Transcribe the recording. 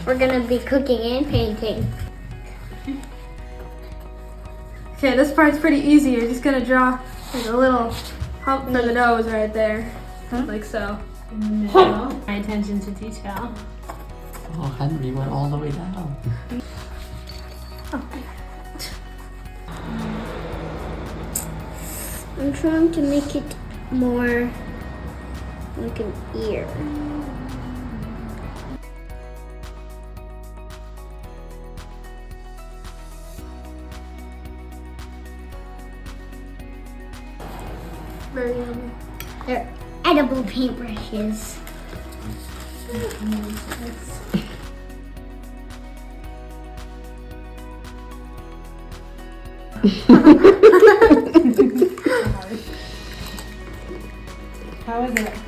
We're gonna be cooking and painting. Okay, this part's pretty easy. You're just gonna draw like a little hump for the nose right there, like so. In the middle. My attention to detail. Oh, Henry went all the way down. I'm trying to make it more like an ear. Very yummy. They're edible paintbrushes. How is it?